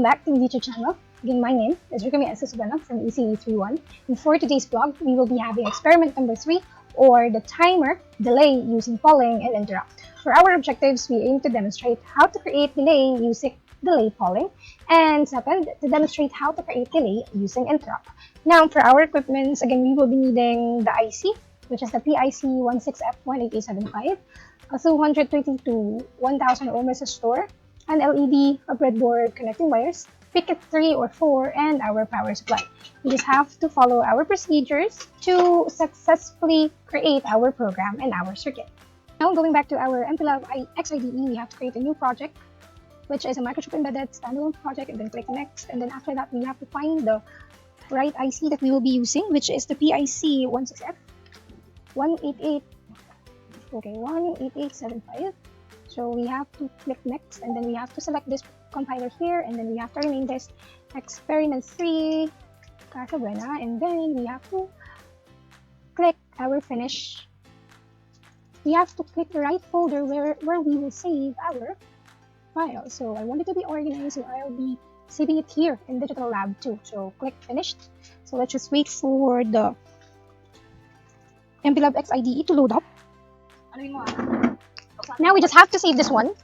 back to the YouTube channel. Again, my name is Subana from Exp.3, and for today's vlog, we will be having experiment number 3, or the timer delay using polling and interrupt. For our objectives, we aim to demonstrate how to create delay using delay polling, and second, to demonstrate how to create delay using interrupt. Now, for our equipments, again, we will be needing the IC, which is the PIC16F18875, a 220 to 1000 ohm resistor, an LED, a breadboard, connecting wires, Exp.3 or 4, and our power supply. We just have to follow our procedures to successfully create our program and our circuit. Now, going back to our Mplab XIDE, we have to create a new project, which is a microchip embedded standalone project, and then click next. And then after that, we have to find the right IC that we will be using, which is the PIC16F18875. So we have to click next, and then we have to select this compiler here, and then we have to rename this Exp.3 and then we have to click our finish. We have to click the right folder where we will save our file. So I want it to be organized, so I'll be saving it here in Digital Lab 2. So click finished. So let's just wait for the Mplab XIDE to load up. Now we just have to save this one.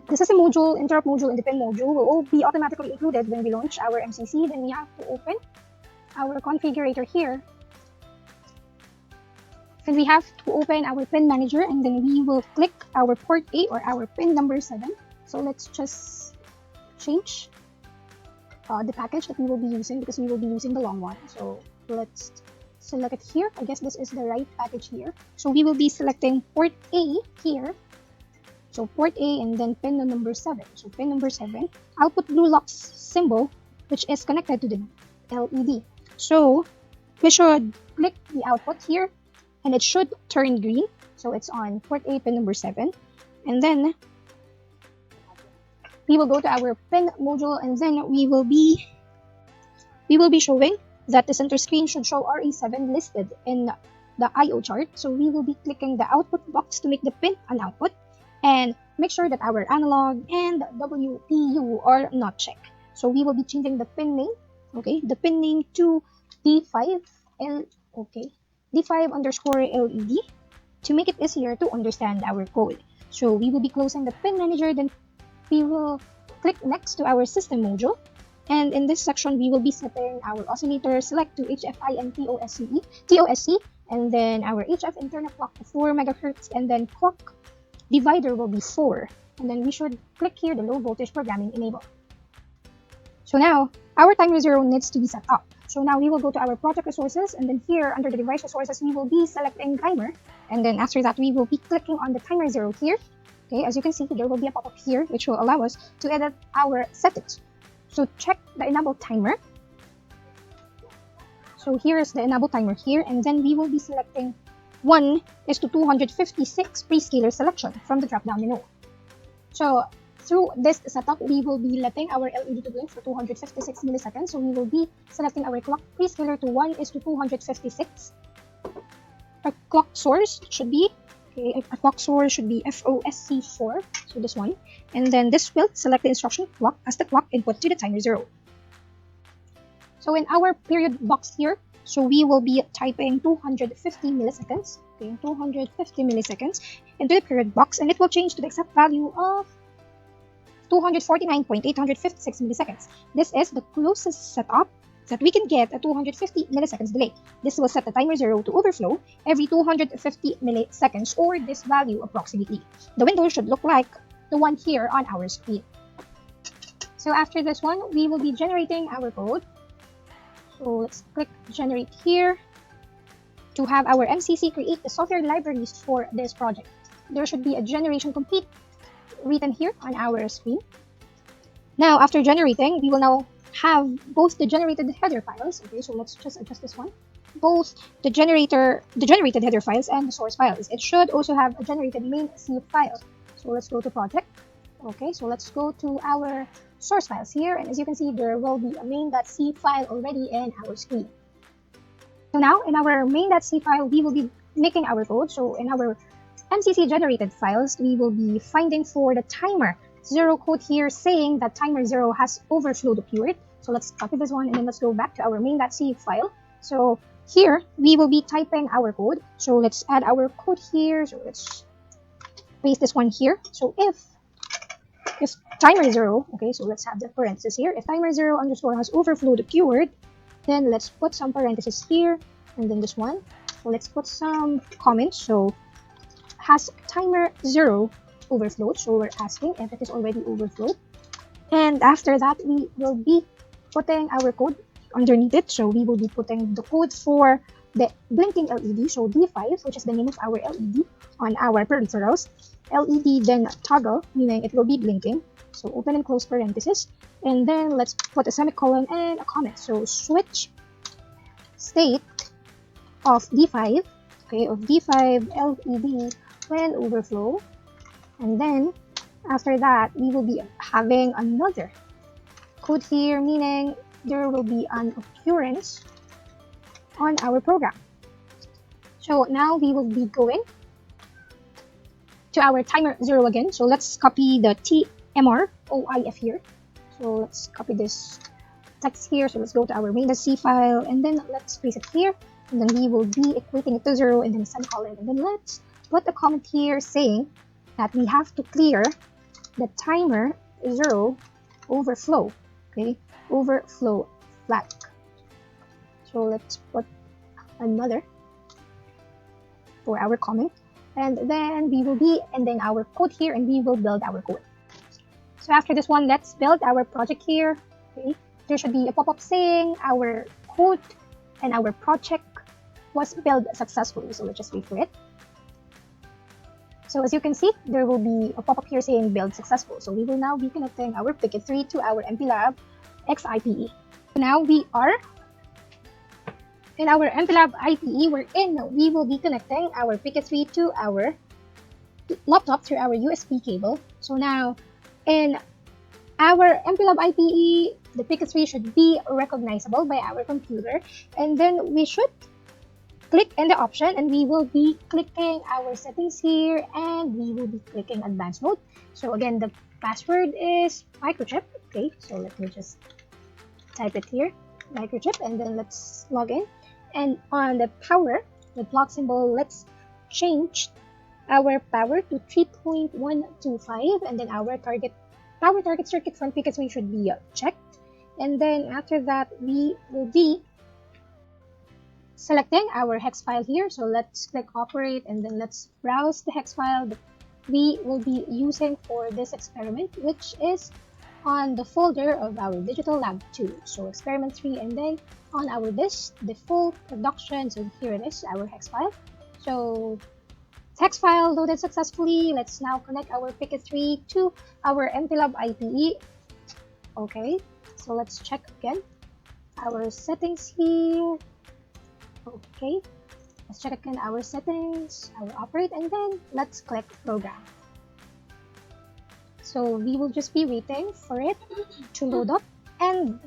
This is a module, interrupt module, and the pin module will all be automatically included when we launch our MCC. Then we have to open our configurator here. And we have to open our pin manager, and then we will click our port A or our pin number 7. So let's just change the package that we will be using, because we will be using the long one. So let's select it here. I guess this is the right package here. So we will be selecting port A here. So port A and then pin number 7. So pin number 7, output blue lux symbol, which is connected to the LED. So we should click the output here, and it should turn green. So it's on port A, pin number 7. And then we will go to our pin module, and then we will be showing that the center screen should show RE7 listed in the IO chart. So we will be clicking the output box to make the pin an output, and make sure that our analog and WPU are not checked. So we will be changing the pin name, the pin name to D5 D5_LED to make it easier to understand our code. So we will be closing the pin manager, then we will click next to our system module. And in this section, we will be setting our oscillator select to HFI and TOSC, and then our HF internal clock to 4 MHz, and then clock divider will be 4. And then we should click here the low voltage programming enable. So now our TIMER0 needs to be set up. So now we will go to our project resources, and then here under the device resources, we will be selecting timer. And then after that, we will be clicking on the TIMER0 here. As you can see, there will be a pop-up here, which will allow us to edit our settings. So check the enable timer. So here is the enable timer here, and then we will be selecting 1:256 prescaler selection from the drop-down menu. So through this setup, we will be letting our LED to blink for 256 milliseconds. So we will be selecting our clock prescaler to 1:256. Our clock source should be FOSC4, so this one. And then this will select the instruction clock as the clock input to the TIMER0. So in our period box here, so we will be typing 250 milliseconds, 250 milliseconds into the period box, and it will change to the exact value of 249.856 milliseconds. This is the closest setup that we can get a 250 milliseconds delay. This will set the TIMER0 to overflow every 250 milliseconds, or this value approximately. The window should look like the one here on our screen. So after this one, we will be generating our code. So let's click generate here to have our MCC create the software libraries for this project. There should be a generation complete written here on our screen. Now after generating, we will now have both the generated header files. So let's just adjust this one. Both the generated header files and the source files. It should also have a generated main C file. So let's go to project. So let's go to our source files here, and as you can see, there will be a main.c file already in our screen. So now in our main.c file, we will be making our code. So in our MCC generated files, we will be finding for the timer 0 code here saying that timer0 has overflowed the purity. So let's copy this one and then let's go back to our main.c file. So here we will be typing our code. So let's add our code here. So let's paste this one here. So if timer0, okay, so let's have the parenthesis here. If timer0 underscore has overflowed the keyword, then let's put some parentheses here and then this one. So let's put some comments. So has timer0 overflowed? So we're asking if it is already overflowed. And after that, we will be putting our code underneath it. So we will be putting the code for the blinking LED. So D5, which is the name of our LED on our peripherals. LED then toggle, meaning it will be blinking. So open and close parenthesis. And then let's put a semicolon and a comment. So switch state of D5, okay, of D5 LED when overflow. And then after that, we will be having another code here, meaning there will be an occurrence on our program. So now we will be going to our timer0 again. So let's copy the TIMER0 here. So let's copy this text here. So let's go to our main.c file and then let's paste it here. And then we will be equating it to 0 and then semicolon. And then let's put a comment here saying that we have to clear the timer0 overflow. Okay, overflow flag. So let's put another for our comment. And then we will be ending our code here and we will build our code. So after this one, let's build our project here. Okay, there should be a pop-up saying our code and our project was built successfully. So let's just wait for it. So as you can see, there will be a pop-up here saying build successful. So we will now be connecting our Picket3 to our Mplab XIPE. Now we are in our Mplab IPE wherein we will be connecting our Picket3 to our laptop through our USB cable. So now in our Mplab IPE, the Picket3 should be recognizable by our computer, and then we should click in the option and we will be clicking our settings here and we will be clicking advanced mode. So again, the password is microchip. Okay, so let me just type it here, microchip, and then let's log in. And on the power, the block symbol, let's change our power to 3.125, and then our power target circuit from Picket3 should be checked. And then after that, we will be selecting our hex file here. So let's click operate and then let's browse the hex file that we will be using for this experiment, which is on the folder of our digital lab 2. So experiment 3, and then on our disk, the full production. So here it is, our hex file. So hex file loaded successfully. Let's now connect our Picket3 to our Mplab IPE. Okay, so let's check again our settings here. Okay, let's check again our settings, our operate, and then let's click program. So we will just be waiting for it to load up, and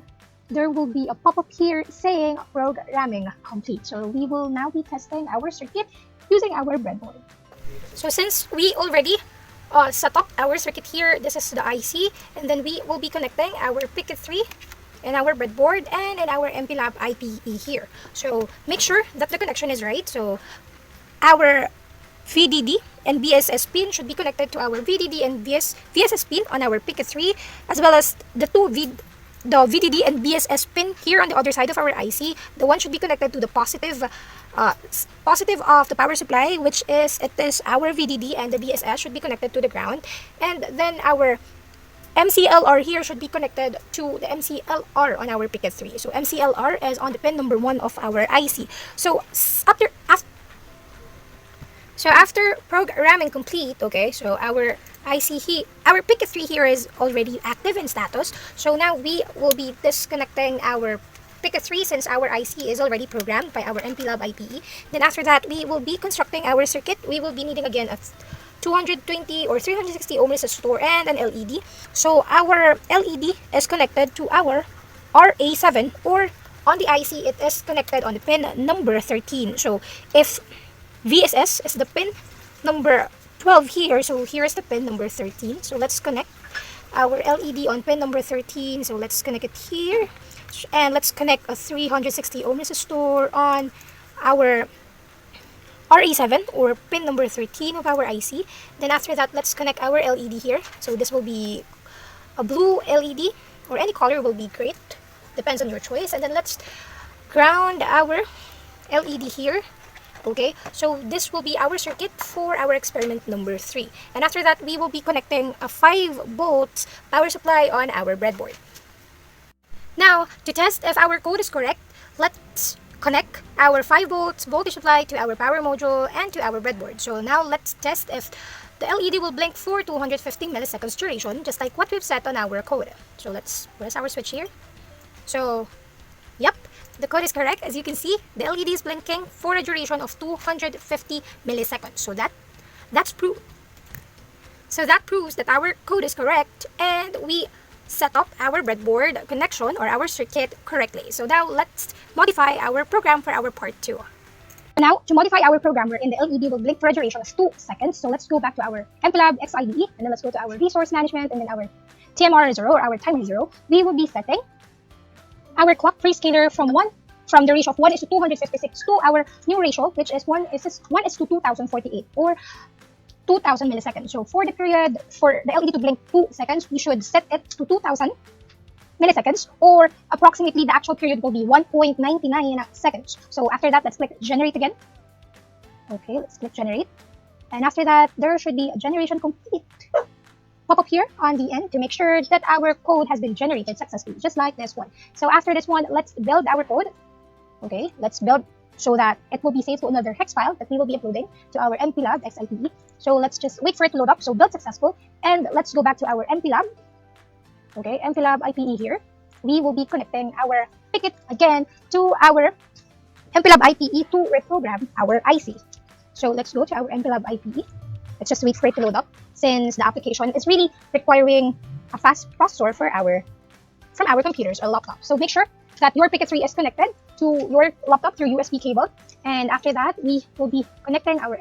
there will be a pop-up here saying programming complete. So we will now be testing our circuit using our breadboard. So since we already set up our circuit here, this is the IC, and then we will be connecting our Picket3 and our breadboard and in our Mplab IPE here. So make sure that the connection is right. So our VDD and BSS pin should be connected to our VDD and VSS pin on our Picket3, as well as the VDD and BSS pin here on the other side of our IC. The one should be connected to the positive of the power supply, which is our VDD, and the BSS should be connected to the ground. And then our MCLR here should be connected to the MCLR on our Picket3. So MCLR is on the pin number 1 of our IC. So after programming complete, okay, so our Picket3 here is already active in status. So now we will be disconnecting our Picket3 since our IC is already programmed by our Mplab IPE. Then after that, we will be constructing our circuit. We will be needing again a 220 or 360 ohm resistor and an LED. So our LED is connected to our RA7, or on the IC it is connected on the pin number 13. So if VSS is the pin number 12 here. So here is the pin number 13. So let's connect our LED on pin number 13. So let's connect it here. And let's connect a 360 ohm resistor on our RE7 or pin number 13 of our IC. Then after that, let's connect our LED here. So this will be a blue LED, or any color will be great. Depends on your choice. And then let's ground our LED here. Okay, so this will be our circuit for our experiment number 3. And after that, we will be connecting a 5 volts power supply on our breadboard. Now, to test if our code is correct, let's connect our 5 volts voltage supply to our power module and to our breadboard. So now let's test if the LED will blink for 215 milliseconds duration, just like what we've set on our code. So let's press our switch here. So, yep, the code is correct. As you can see, the LED is blinking for a duration of 250 milliseconds. So that's proof. So that proves that our code is correct, and we set up our breadboard connection or our circuit correctly. So now let's modify our program for our part 2. Now, to modify our program wherein the LED will blink for a duration of 2 seconds, so let's go back to our Mplab Xide, and then let's go to our resource management, and then our TIMER0 or our TIMER0. We will be setting our clock prescaler from the ratio of 1:256 to our new ratio, which is 1:2048 or 2000 milliseconds. So for the period for the LED to blink 2 seconds, we should set it to 2000 milliseconds, or approximately the actual period will be 1.99 seconds. So after that, let's click generate again. Okay, let's click generate. And after that, there should be a generation complete pop up here on the end to make sure that our code has been generated successfully, just like this one. So after this one, let's build our code. Okay, let's build so that it will be saved to another hex file that we will be uploading to our Mplab Exp.3. So let's just wait for it to load up. So build successful, and let's go back to our Mplab. Okay, Mplab IPE here. We will be connecting our picket again to our Mplab IPE to reprogram our IC. So let's go to our Mplab IPE. Let's just wait for it to load up, since the application is really requiring a fast processor from our computers or laptops. So make sure that your picket 3 is connected to your laptop through USB cable, and after that, we will be connecting our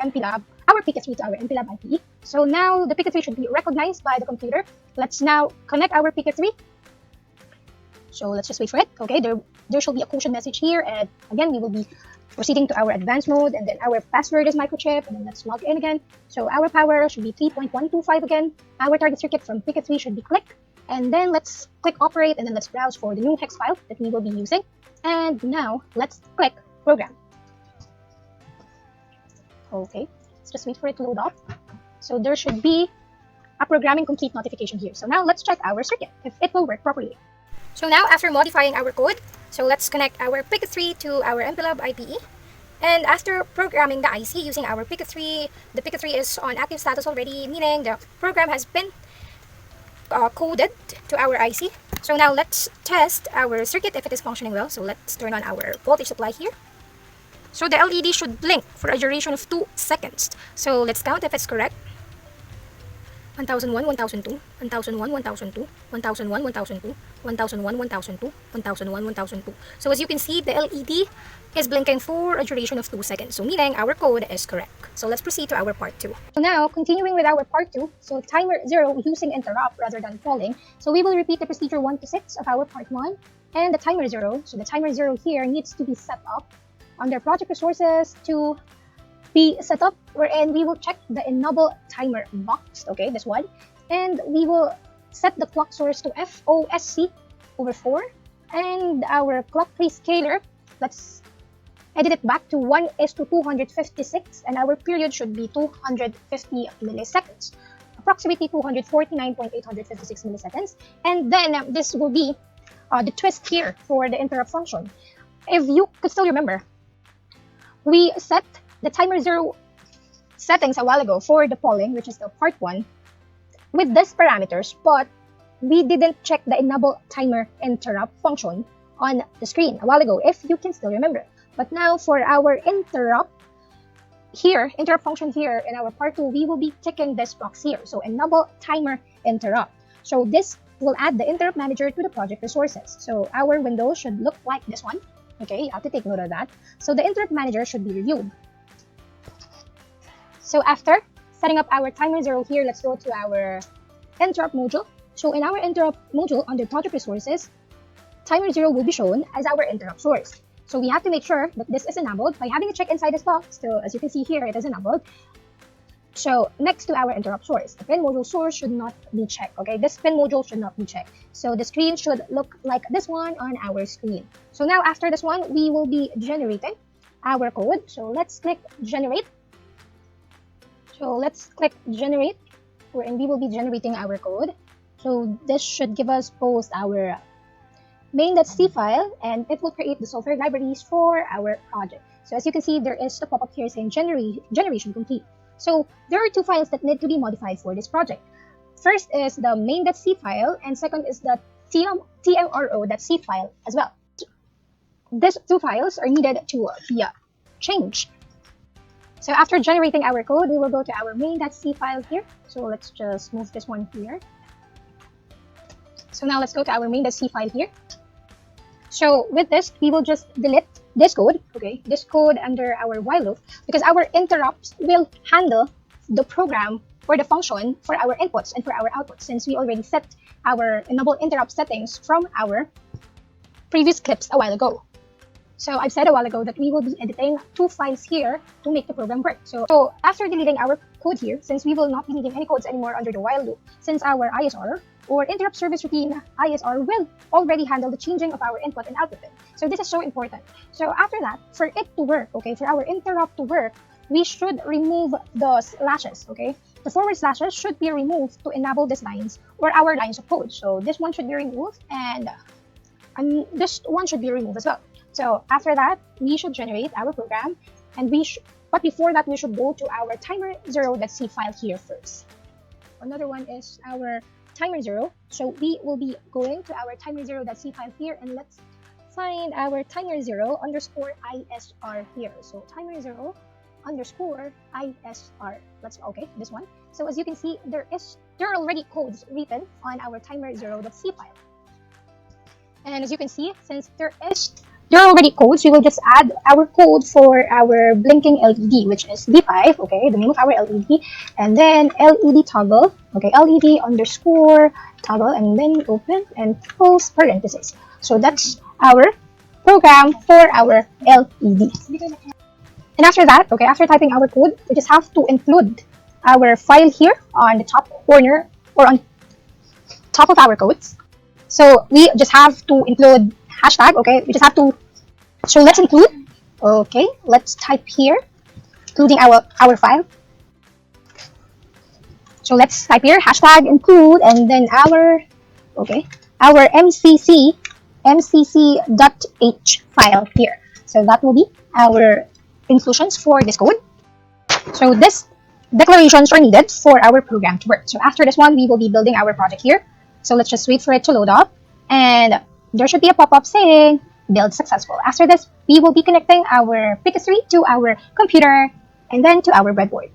picket 3 to our Mplab IPE. So now the picket 3 should be recognized by the computer. Let's now connect our picket 3. So let's just wait for it. Okay, there should be a caution message here, and again, we will be proceeding to our advanced mode, and then our password is microchip, and then let's log in again. So our power should be 3.125 again. Our target circuit from picket 3 should be click, and then let's click operate, and then let's browse for the new hex file that we will be using. And now let's click program. Okay, let's just wait for it to load up. So there should be a programming complete notification here. So now let's check our circuit if it will work properly. So now, after modifying our code, so let's connect our picket 3 to our Mplab IPE. And after programming the IC using our picket 3, the picket 3 is on active status already, meaning the program has been coded to our IC. So now let's test our circuit if it is functioning well. So let's turn on our voltage supply here. So the LED should blink for a duration of 2 seconds. So let's count if it's correct. 1001, 1002, 1001, 1002, 1001, 1002, 1001, 1002, 1001, 1002. So as you can see, the LED is blinking for a duration of 2 seconds. So meaning our code is correct. So let's proceed to our part 2. So now, continuing with our part 2, so TIMER0 using interrupt rather than polling. So we will repeat the procedure 1 to 6 of our part 1 and the TIMER0. So the TIMER0 here needs to be set up under project resources to be set up, wherein we will check the enable timer box, okay, this one, and we will set the clock source to FOSC over 4, and our clock prescaler, let's edit it back to 1:256, and our period should be 250 milliseconds, approximately 249.856 milliseconds, and then this will be the twist here for the interrupt function. If you could still remember, we set the TIMER0 settings a while ago for the polling, which is the part 1, with these parameters, but we didn't check the enable timer interrupt function on the screen a while ago, if you can still remember. But now for our interrupt function here in our part 2, we will be ticking this box here. So enable timer interrupt. So this will add the interrupt manager to the project resources. So our window should look like this one. Okay, you have to take note of that. So the interrupt manager should be reviewed. So after setting up our timer0 here, let's go to our interrupt module. So in our interrupt module under project resources, timer0 will be shown as our interrupt source. So we have to make sure that this is enabled by having a check inside this box. So as you can see here, it is enabled. So next to our interrupt source, the pin module source should not be checked. Okay, this pin module should not be checked. So the screen should look like this one on our screen. So now after this one, we will be generating our code. So let's click generate. So let's click generate, and we will be generating our code. So this should give us both our main.c file, and it will create the software libraries for our project. So as you can see, there is a pop-up here saying generation complete. So there are two files that need to be modified for this project. First is the main.c file, and second is the TIMER0.c file as well. These two files are needed to be changed. So after generating our code, we will go to our main.c file here. So let's just move this one here. So now let's go to our main.c file here. So with this, we will just delete this code, okay, this code under our while loop, because our interrupts will handle the program or the function for our inputs and for our outputs, since we already set our enable interrupt settings from our previous clips a while ago. So I've said a while ago that we will be editing two files here to make the program work. So after deleting our code here, since we will not be needing any codes anymore under the while loop, since our ISR or interrupt service routine ISR will already handle the changing of our input and output. So this is so important. So after that, for it to work, okay, for our interrupt to work, we should remove the slashes, okay? The forward slashes should be removed to enable these lines or our lines of code. So this one should be removed, and this one should be removed as well. So after that, we should generate our program, and but before that, we should go to our timer0.c file here first. Another one is our timer0. So we will be going to our timer0.c file here, and let's find our timer0_ISR here. So timer0_ISR. Let's okay, this one. So as you can see, there are already codes written on our timer0.c file. And as you can see, since there are already codes, we will just add our code for our blinking LED, which is D5, okay, the name of our LED, and then LED toggle, okay, LED_toggle, and then open and close parentheses. So that's our program for our LED. And after that, okay, after typing our code, we just have to include our file here on the top corner or on top of our codes. So we just have to include hashtag, okay, we just have to, so let's include, okay, let's type here, including our file. So let's type here, hashtag include, and then our mcc.h file here. So that will be our inclusions for this code. So this declarations are needed for our program to work. So after this one, we will be building our project here. So let's just wait for it to load up, and there should be a pop-up saying build successful. After this, we will be connecting our Exp.3 to our computer and then to our breadboard.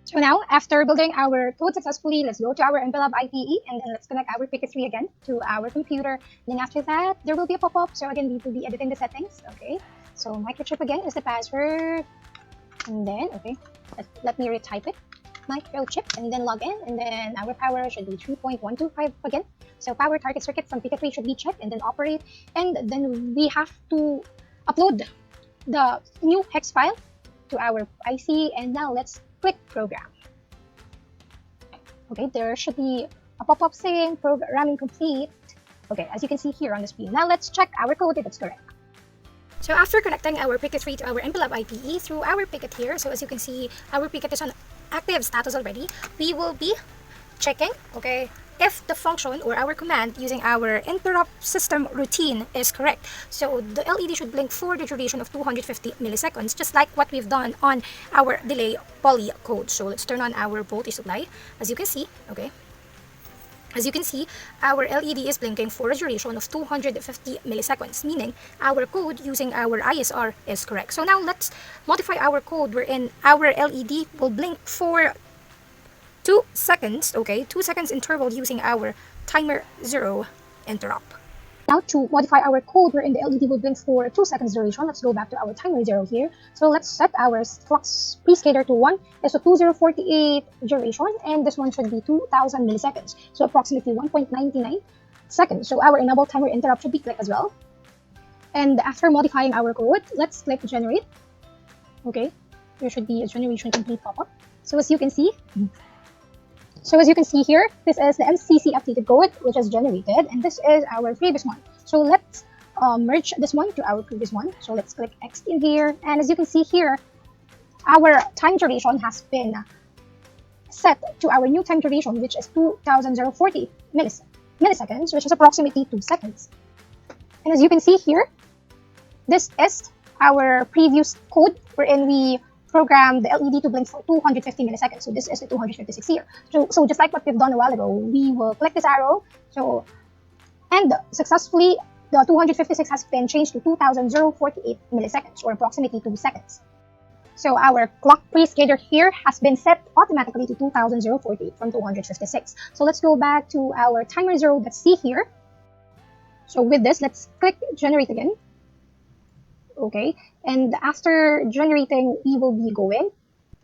So now, after building our code successfully, let's go to our Mplab IPE, and then let's connect our Exp.3 again to our computer. Then after that, there will be a pop-up. So again, we will be editing the settings. Okay, so microchip again is the password, and then let me retype it. Microchip, and then log in, and then our power should be 3.125 again. So power target circuit from Exp.3 should be checked and then operate, and then we have to upload the new hex file to our IC, and now let's click program. Okay, there should be a pop-up saying programming complete. Okay, as you can see here on the screen. Now let's check our code if it's correct. So after connecting our Exp.3 to our Mplab IPE through our Picket here, so as you can see, our Picket is on active status already. We will be checking, okay, if the function or our command using our interrupt system routine is correct. So the LED should blink for the duration of 250 milliseconds, just like what we've done on our delay poly code. So let's turn on our voltage supply. As you can see, okay, as you can see, our LED is blinking for a duration of 250 milliseconds, meaning our code using our ISR is correct. So now let's modify our code wherein our LED will blink for 2 seconds, okay, 2 seconds interval using our timer0 interrupt. Now to modify our code wherein the LED will blink for 2 seconds duration, let's go back to our timer 0 here. So let's set our flux prescaler to 1. There's a 2048 duration, and this one should be 2000 milliseconds. So approximately 1.99 seconds. So our enable timer interrupt should be clicked as well. And after modifying our code, let's click generate. Okay, there should be a generation complete pop-up. So as you can see here, this is the MCC updated code which is generated, and this is our previous one. So let's merge this one to our previous one. So let's click X in here, and as you can see here, our time duration has been set to our new time duration, which is 2040 milliseconds, which is approximately 2 seconds. And as you can see here, this is our previous code wherein we programmed the LED to blink for 250 milliseconds. So this is the 256 here. So just like what we've done a while ago, we will click this arrow. And successfully, the 256 has been changed to 2048 milliseconds, or approximately 2 seconds. So our clock prescaler here has been set automatically to 2048 from 256. So let's go back to our timer 0.c here. So with this, let's click generate again. Okay, and after generating, we will be going.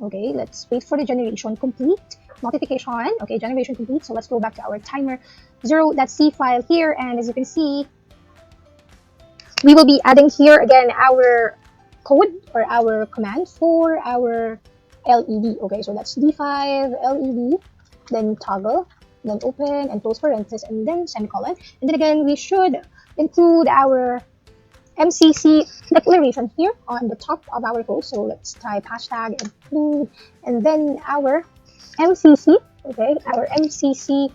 Okay, let's wait for the generation complete. Notification. Okay, generation complete. So let's go back to our timer 0.c file here, and as you can see, we will be adding here again our code or our command for our LED. Okay, so that's D5 LED, then toggle, then open and close parenthesis, and then semicolon. And then again, we should include our MCC declaration here on the top of our code. So let's type hashtag include, and then our MCC, okay, our MCC.h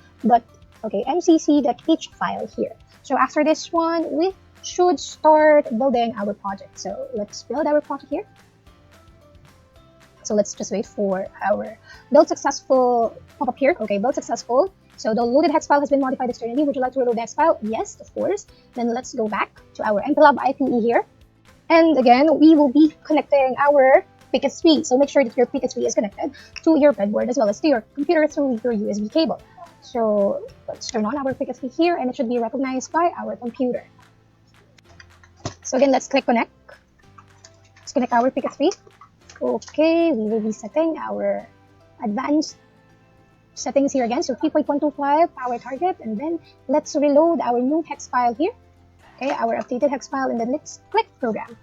file here. So after this one, we should start building our project. So let's build our project here. So let's just wait for our build successful pop-up here. Okay, build successful. So the loaded hex file has been modified externally. Would you like to reload the hex file? Yes, of course. Then let's go back to our Mplab IPE here. And again, we will be connecting our PIC3. So make sure that your PIC3 is connected to your breadboard as well as to your computer through your USB cable. So let's turn on our PIC3 here, and it should be recognized by our computer. So again, let's click connect. Let's connect our PIC3. Okay, we will be setting our advanced settings here again. So 3.125 power target, and then let's reload our new hex file here. Okay, our updated hex file, and then let's click program.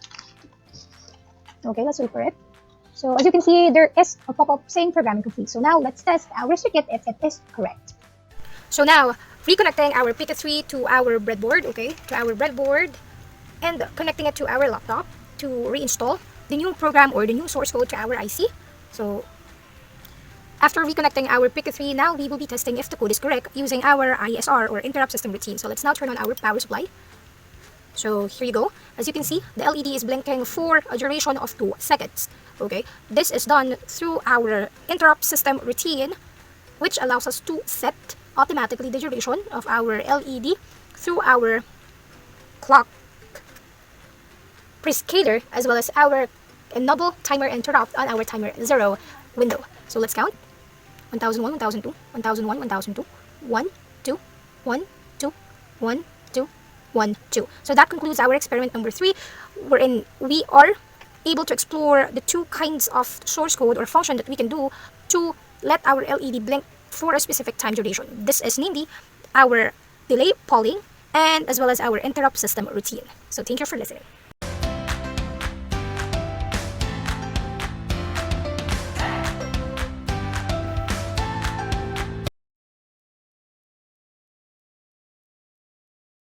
Okay, let's wait for it. So as you can see, there is a pop-up saying programming complete. So now let's test our circuit if it is correct. So now reconnecting our PIC3 to our breadboard, okay, to our breadboard, and connecting it to our laptop to reinstall the new program or the new source code to our IC. So after reconnecting our PIC3, now we will be testing if the code is correct using our ISR or interrupt system routine. So let's now turn on our power supply. So here you go. As you can see, the LED is blinking for a duration of 2 seconds. Okay, this is done through our interrupt system routine, which allows us to set automatically the duration of our LED through our clock prescaler as well as our enable timer interrupt on our timer 0 window. So let's count. 1001, 1002, 1001, 1002, 1, 2, 1, 2, 1, 2, 1, 2. So that concludes our experiment number 3, wherein we are able to explore the 2 kinds of source code or function that we can do to let our LED blink for a specific time duration. This is namely our delay polling and as well as our interrupt system routine. So thank you for listening.